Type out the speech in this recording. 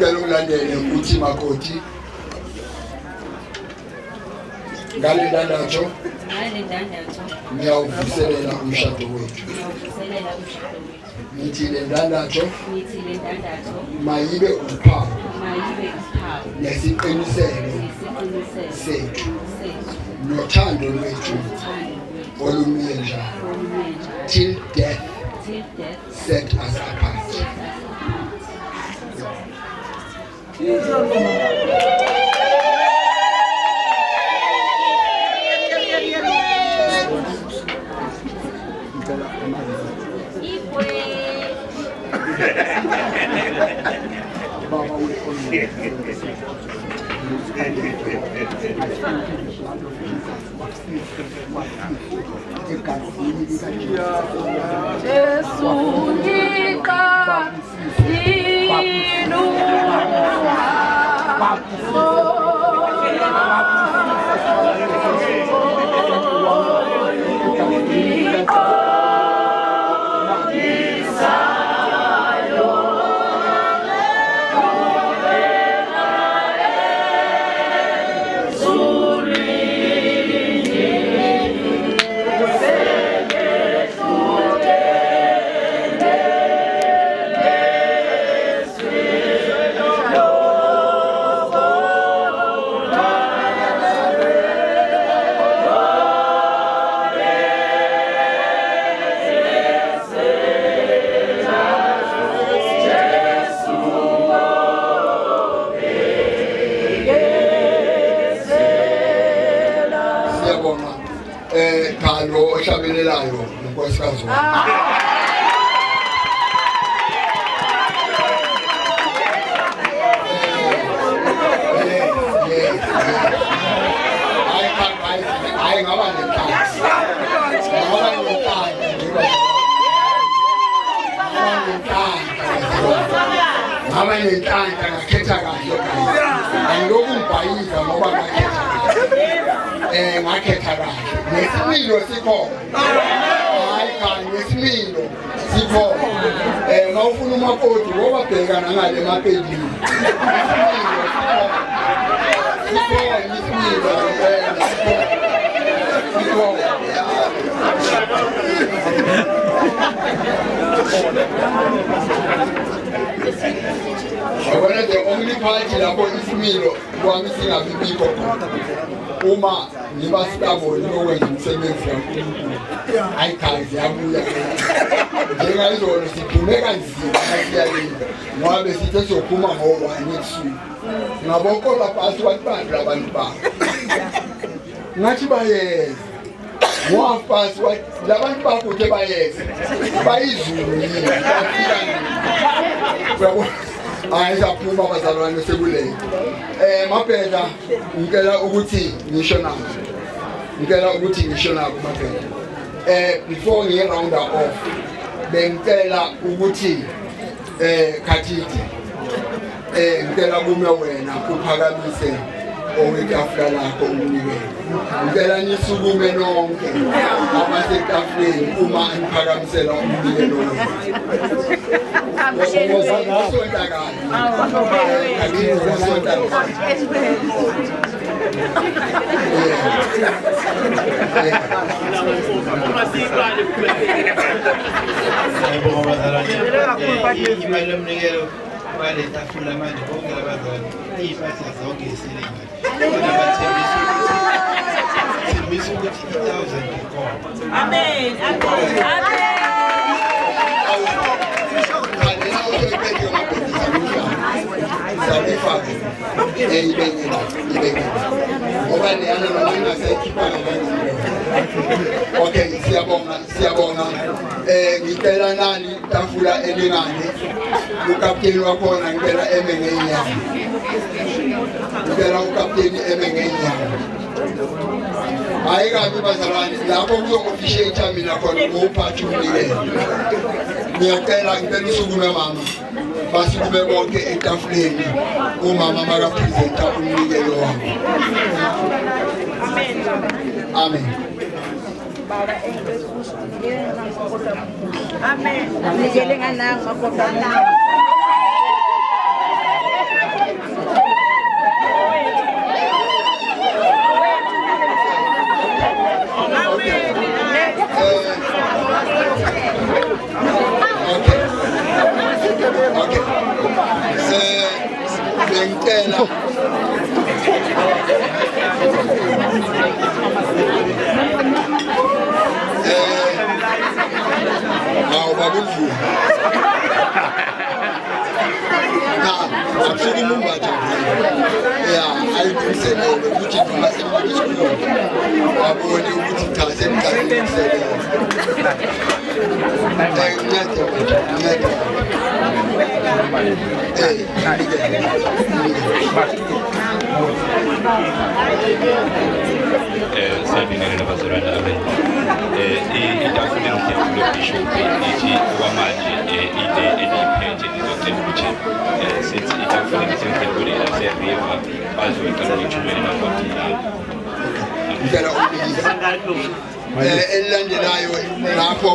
ngicela ukulandele uthi makoti ngale ndandatho ngiyawuvuselela umshado wethu ngithi le ndandatho mayibe uphawu nesiqiniseko sethu nothando lwethu olumiye njalo till death set us apart. Khalo ohlabelelayo unkosikazi hayi ngaba nenhlanhla ngakhetha kahle angiloku ngibhayika ngoba ngakhetha ngakhetha kahle nesimilo sikhona hayi kanti nesimilo sikhona mawufuna umakoti ngoba bhekana ngale emapejini isimilo Abona the only party lapho isimilo kwami singabibikho uma ngiba stubborn nokwenza umsebenzi kakhulu ayikhazi yabuya njengayizolo siphume kanzima asiyalinda ngoba besithe sophuma ngo-1 ebusuku ngabokola phasi wabantu labantu babo ngathi bayeza ngohafasi labantu bakuthe bayeza bayizulu yini bafika ayisaphuma abazalwane sekulele mabheda ngicela ukuthi ngisho nabo mabheda before ngiye round off bengicela ukuthi khathiti ngicela kume wena uphakamise owetafula lakho umnikelo ngicela nisukume nonke abasetafuleni uma niphakamisela umnikelo wenu Vale, está full la mano, porque la verdad, y pasa lo que se le Amén, Okay, siyabonga. Ngicela nani tafula elingane. Ukapteni wakhona ngicela eme ngenyanga. Ngicela ukapteni eme ngenyanga. Hayi kabi bazalwane lapho kuzo-officiate mina khona ngophatha umnikelo. Ngiyacela isukume mama. Basukume bonke etafuleni umama makapresenta umnikelo wabo. Amen. Amen. ngicela hawu babudlula akusuke umumbatha ya ayidluliselele ukuthi noma semali isikhulu wabone ukuthi cha semqaliselele Sabingelela bazalwane abendlu itafula ngiyakhuluma bishophi ithi kwamanje ile eliphethe lizocela ukuthi sithi itafula lisemthethweni lase-river bazoyiqala ukuthumela nakwabhilana ngicela ukubikisa elilandelayo lapho